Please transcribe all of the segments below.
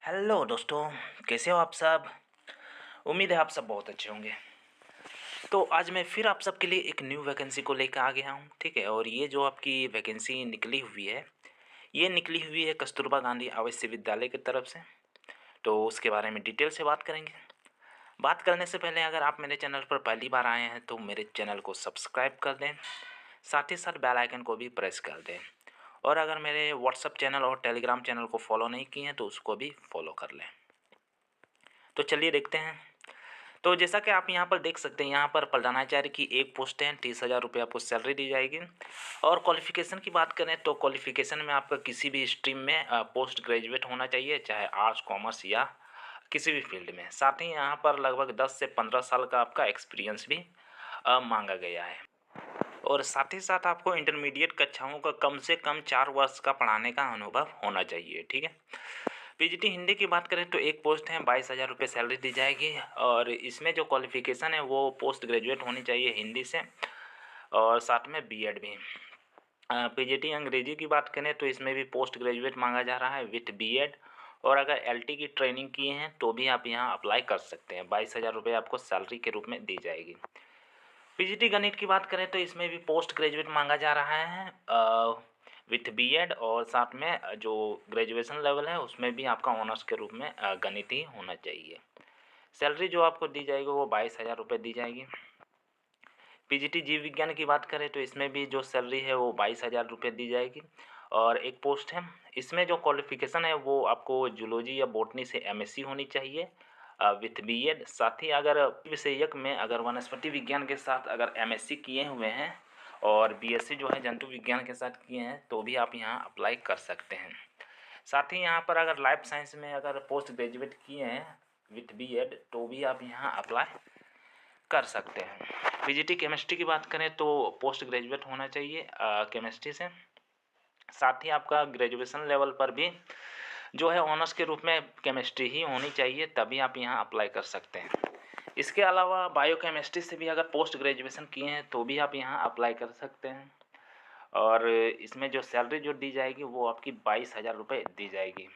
Hello दोस्तों, कैसे हो आप सब। उम्मीद है आप सब बहुत अच्छे होंगे। तो आज मैं फिर आप सबके लिए एक न्यू वैकेंसी को लेकर आ गया हूँ, ठीक है। और ये जो आपकी वैकेंसी निकली हुई है, ये निकली हुई है कस्तूरबा गांधी आवासीय विद्यालय की तरफ से। तो उसके बारे में डिटेल से बात करेंगे। बात करने से पहले अगर आप मेरे चैनल पर पहली बार आए हैं तो मेरे चैनल को सब्सक्राइब कर दें, साथ ही साथ बेल आइकन को भी प्रेस कर दें। और अगर मेरे व्हाट्सएप चैनल और टेलीग्राम चैनल को फॉलो नहीं किए हैं तो उसको भी फॉलो कर लें। तो चलिए देखते हैं। तो जैसा कि आप यहाँ पर देख सकते हैं, यहाँ पर प्रधानाचार्य की एक पोस्ट है, 30,000 रुपये आपको सैलरी दी जाएगी। और क्वालिफिकेशन की बात करें तो क्वालिफिकेशन में आपका किसी भी स्ट्रीम में पोस्ट ग्रेजुएट होना चाहिए, चाहे आर्ट्स कॉमर्स या किसी भी फील्ड में। साथ ही यहाँ पर लगभग 10 से 15 साल का आपका एक्सपीरियंस भी मांगा गया है। और साथ ही साथ आपको इंटरमीडिएट कक्षाओं का कम से कम 4 वर्ष का पढ़ाने का अनुभव होना चाहिए, ठीक है। पीजीटी हिंदी की बात करें तो एक पोस्ट है, 22,000 रुपये सैलरी दी जाएगी। और इसमें जो क्वालिफिकेशन है वो पोस्ट ग्रेजुएट होनी चाहिए हिंदी से, और साथ में बीएड भी। पीजीटी अंग्रेजी की बात करें तो इसमें भी पोस्ट ग्रेजुएट मांगा जा रहा है विथ बीएड। और अगर एलटी की ट्रेनिंग किए हैं तो भी आप यहाँ अप्लाई कर सकते हैं। 22,000 रुपये आपको सैलरी के रूप में दी जाएगी। पीजीटी गणित की बात करें तो इसमें भी पोस्ट ग्रेजुएट मांगा जा रहा है विथ बीएड, और साथ में जो ग्रेजुएशन लेवल है उसमें भी आपका ऑनर्स के रूप में गणित ही होना चाहिए। सैलरी जो आपको दी जाएगी वो 22,000 रुपये दी जाएगी। पीजीटी जीव विज्ञान की बात करें तो इसमें भी जो सैलरी है वो 22,000 रुपये दी जाएगी। और एक पोस्ट है, इसमें जो क्वालिफिकेशन है वो आपको जूलॉजी या बॉटनी से एमएससी होनी चाहिए विथ बीएड। साथ ही अगर विषयक में अगर वनस्पति विज्ञान के साथ अगर एमएससी किए हुए हैं और बीएससी जो है जंतु विज्ञान के साथ किए हैं तो भी आप यहाँ अप्लाई कर सकते हैं। साथ ही यहाँ पर अगर लाइफ साइंस में अगर पोस्ट ग्रेजुएट किए हैं विथ बीएड तो भी आप यहाँ अप्लाई कर सकते हैं। पीजीटी केमिस्ट्री की बात करें तो पोस्ट ग्रेजुएट होना चाहिए केमिस्ट्री से। साथ ही आपका ग्रेजुएशन लेवल पर भी जो है ऑनर्स के रूप में केमिस्ट्री ही होनी चाहिए, तभी आप यहाँ अप्लाई कर सकते हैं। इसके अलावा बायोकेमिस्ट्री से भी अगर पोस्ट ग्रेजुएशन किए हैं तो भी आप यहाँ अप्लाई कर सकते हैं। और इसमें जो सैलरी जो दी जाएगी वो आपकी 22,000 रुपये दी जाएगी।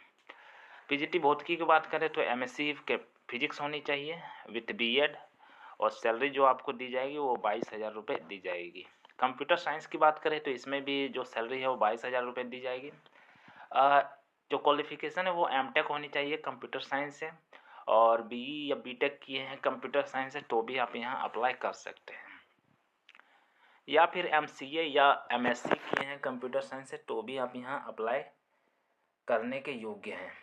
पीजीटी भौतिकी की बात करें तो एमएससी के फिजिक्स होनी चाहिए विथ बीएड, और सैलरी जो आपको दी जाएगी वो 22,000 रुपये दी जाएगी। कंप्यूटर साइंस की बात करें तो इसमें भी जो सैलरी है वो 22,000 रुपये दी जाएगी। जो क्वालिफिकेशन है वो एमटेक होनी चाहिए कंप्यूटर साइंस से, और बीई या बीटेक किए हैं कंप्यूटर साइंस से तो भी आप यहाँ अप्लाई कर सकते हैं। या फिर एमसीए या एमएससी किए हैं कंप्यूटर साइंस से तो भी आप यहाँ अप्लाई करने के योग्य हैं।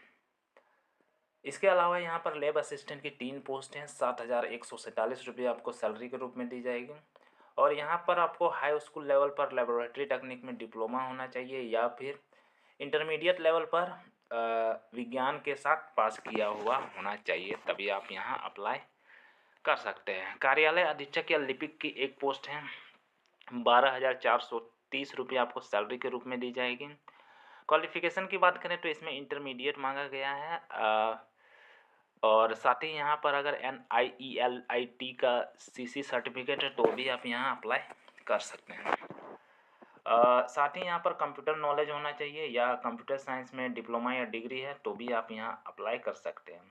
इसके अलावा यहाँ पर लैब असिस्टेंट की 3 पोस्ट हैं, 7,147 रुपये आपको सैलरी के रूप में दी जाएगी। और यहाँ पर आपको हाई स्कूल लेवल पर लेबोरेटरी टेक्निक में डिप्लोमा होना चाहिए या फिर इंटरमीडिएट लेवल पर विज्ञान के साथ पास किया हुआ होना चाहिए, तभी आप यहाँ अप्लाई कर सकते हैं। कार्यालय अधीक्षक या लिपिक की एक पोस्ट है, 12,430 रुपये आपको सैलरी के रूप में दी जाएगी। क्वालिफिकेशन की बात करें तो इसमें इंटरमीडिएट मांगा गया है। और साथ ही यहाँ पर अगर NIELIT का CC सर्टिफिकेट है तो भी आप यहाँ अप्लाई कर सकते हैं। साथ ही यहाँ पर कंप्यूटर नॉलेज होना चाहिए या कंप्यूटर साइंस में डिप्लोमा या डिग्री है तो भी आप यहाँ अप्लाई कर सकते हैं।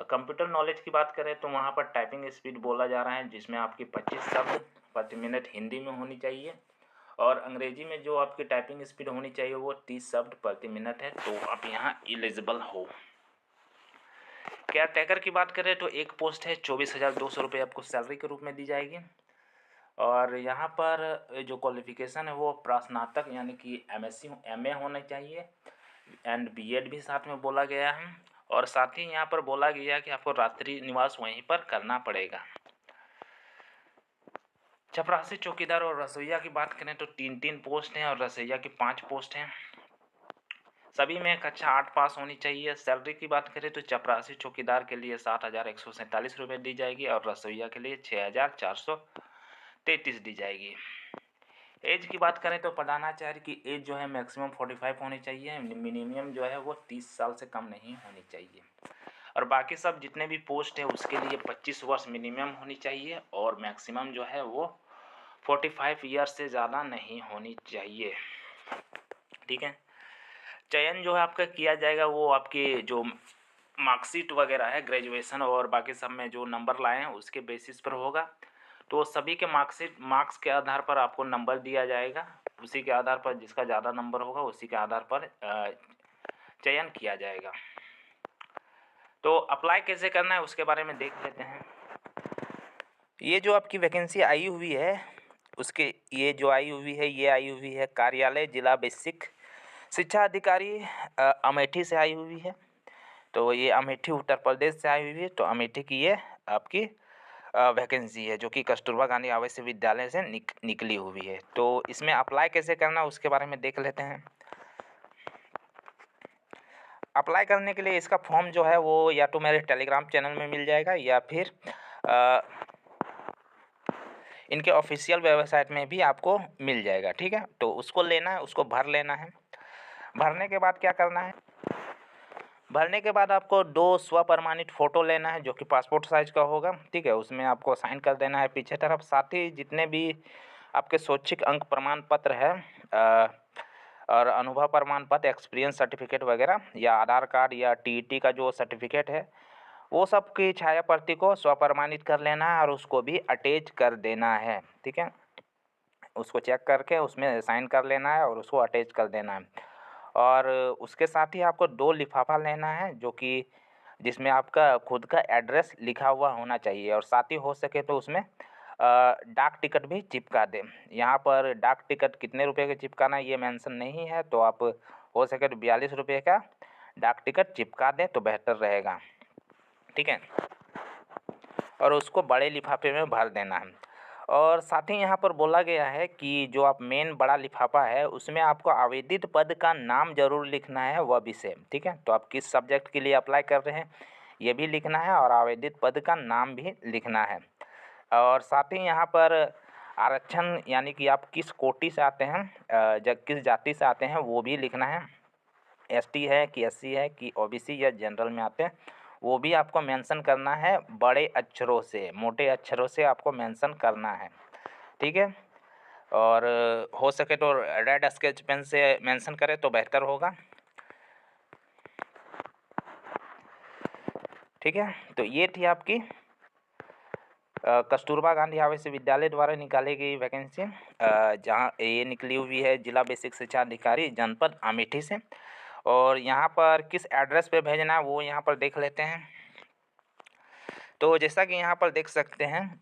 कंप्यूटर नॉलेज की बात करें तो वहाँ पर टाइपिंग स्पीड बोला जा रहा है जिसमें आपकी 25 शब्द प्रति मिनट हिंदी में होनी चाहिए, और अंग्रेजी में जो आपकी टाइपिंग स्पीड होनी चाहिए वो 30 शब्द प्रति मिनट है, तो आप यहाँ एलिजिबल हो। केयर टेकर की बात करें तो एक पोस्ट है, 24,200 रुपये आपको सैलरी के रूप में दी जाएगी। और यहाँ पर जो क्वालिफिकेशन है वो स्नातक यानी कि MSc MA होना चाहिए, एंड बीएड भी साथ में बोला गया है। और साथ ही यहाँ पर बोला गया कि आपको रात्रि निवास वहीं पर करना पड़ेगा। चपरासी चौकीदार और रसोइया की बात करें तो 3 पोस्ट हैं और रसोइया की 5 पोस्ट हैं। सभी में कक्षा 8 पास होनी चाहिए। सैलरी की बात करें तो चपरासी चौकीदार के लिए 7,147 रुपये दी जाएगी और रसोइया के लिए 6,433 दी जाएगी। एज की बात करें तो प्रधानाचार्य की एज जो है मैक्सिमम 45 होनी चाहिए, मिनिमम जो है वो 30 साल से कम नहीं होनी चाहिए। और बाकी सब जितने भी पोस्ट है उसके लिए 25 वर्ष मिनिमम होनी चाहिए और मैक्सिमम जो है वो 45 ईयर से ज़्यादा नहीं होनी चाहिए, ठीक है। चयन जो है आपका किया जाएगा वो आपके जो मार्कशीट वगैरह है ग्रेजुएशन और बाकी सब में जो नंबर लाए हैं उसके बेसिस पर होगा। तो सभी के मार्क्स के आधार पर आपको नंबर दिया जाएगा। उसी के आधार पर जिसका ज़्यादा नंबर होगा उसी के आधार पर चयन किया जाएगा। तो अप्लाई कैसे करना है उसके बारे में देख लेते हैं। ये जो आपकी वैकेंसी आई हुई है उसके ये जो आई हुई है ये आई हुई है कार्यालय जिला बेसिक शिक्षा अधिकारी अमेठी से आई हुई है। तो ये अमेठी उत्तर प्रदेश से आई हुई है। तो अमेठी की ये आपकी वैकेंसी है जो कि कस्तूरबा गांधी आवासीय विद्यालय से निकली हुई है। तो इसमें अप्लाई कैसे करना है उसके बारे में देख लेते हैं। अप्लाई करने के लिए इसका फॉर्म जो है वो या तो मेरे टेलीग्राम चैनल में मिल जाएगा या फिर इनके ऑफिशियल वेबसाइट में भी आपको मिल जाएगा। ठीक है, तो उसको लेना है, उसको भर लेना है। भरने के बाद क्या करना है, भरने के बाद आपको 2 स्वप्रमाणित फ़ोटो लेना है जो कि पासपोर्ट साइज़ का होगा। ठीक है, उसमें आपको साइन कर देना है पीछे तरफ। साथ ही जितने भी आपके शैक्षिक अंक प्रमाण पत्र है और अनुभव प्रमाण पत्र, एक्सपीरियंस सर्टिफिकेट वगैरह या आधार कार्ड या टीईटी का जो सर्टिफिकेट है वो सब की छाया प्रति को स्वप्रमाणित कर लेना है और उसको भी अटैच कर देना है। ठीक है, उसको चेक करके उसमें साइन कर लेना है और उसको अटैच कर देना है। और उसके साथ ही आपको 2 लिफाफा लेना है जो कि जिसमें आपका खुद का एड्रेस लिखा हुआ होना चाहिए और साथ ही हो सके तो उसमें डाक टिकट भी चिपका दें। यहाँ पर डाक टिकट कितने रुपए का चिपकाना है ये मेंशन नहीं है, तो आप हो सके तो 42 रुपये का डाक टिकट चिपका दें तो बेहतर रहेगा। ठीक है, और उसको बड़े लिफाफे में भर देना है। और साथ ही यहाँ पर बोला गया है कि जो आप मेन बड़ा लिफाफा है उसमें आपको आवेदित पद का नाम ज़रूर लिखना है, वह भी सेम। ठीक है, तो आप किस सब्जेक्ट के लिए अप्लाई कर रहे हैं ये भी लिखना है और आवेदित पद का नाम भी लिखना है। और साथ ही यहाँ पर आरक्षण यानी कि आप किस कोटि से आते हैं, किस जाति से आते हैं वो भी लिखना है। एसटी है कि एससी है कि ओबीसी या जनरल में आते हैं वो भी आपको मेंशन करना है बड़े अक्षरों से, मोटे अक्षरों से आपको मेंशन करना है। ठीक है, और हो सके तो रेड स्केच पेन से मेंशन करें तो बेहतर होगा। ठीक है, तो ये थी आपकी कस्तूरबा गांधी आवासीय विद्यालय द्वारा निकाली गई वैकेंसी, जहां ये निकली हुई है जिला बेसिक शिक्षा अधिकारी जनपद अमेठी से। और यहाँ पर किस एड्रेस पे भेजना है वो यहाँ पर देख लेते हैं। तो जैसा कि यहाँ पर देख सकते हैं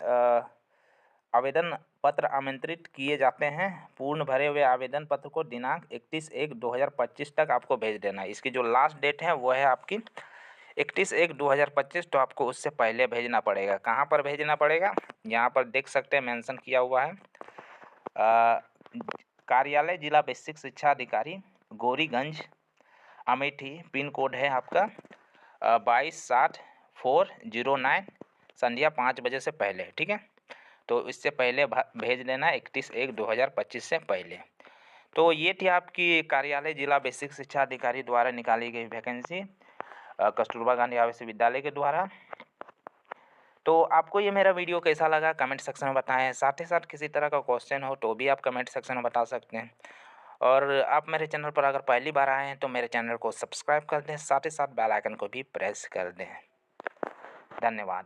आवेदन पत्र आमंत्रित किए जाते हैं। पूर्ण भरे हुए आवेदन पत्र को दिनांक 31/1/2025 तक आपको भेज देना है। इसकी जो लास्ट डेट है वो है आपकी 31/1/2025। तो आपको उससे पहले भेजना पड़ेगा। कहाँ पर भेजना पड़ेगा, यहाँ पर देख सकते हैं मेंशन किया हुआ है कार्यालय जिला बेसिक शिक्षा अधिकारी गौरीगंज अमेठी, पिन कोड है आपका 22/7/409, संध्या 5 बजे से पहले। ठीक है, तो इससे पहले भेज देना 31/1/2025 से पहले। तो ये थी आपकी कार्यालय जिला बेसिक शिक्षा अधिकारी द्वारा निकाली गई वैकेंसी कस्तूरबा गांधी आवासीय विद्यालय के द्वारा। तो आपको ये मेरा वीडियो कैसा लगा कमेंट सेक्शन में बताएं। साथ ही साथ किसी तरह का क्वेश्चन हो तो भी आप कमेंट सेक्शन में बता सकते हैं। और आप मेरे चैनल पर अगर पहली बार आए हैं तो मेरे चैनल को सब्सक्राइब कर दें, साथ ही साथ बेल आइकन को भी प्रेस कर दें। धन्यवाद।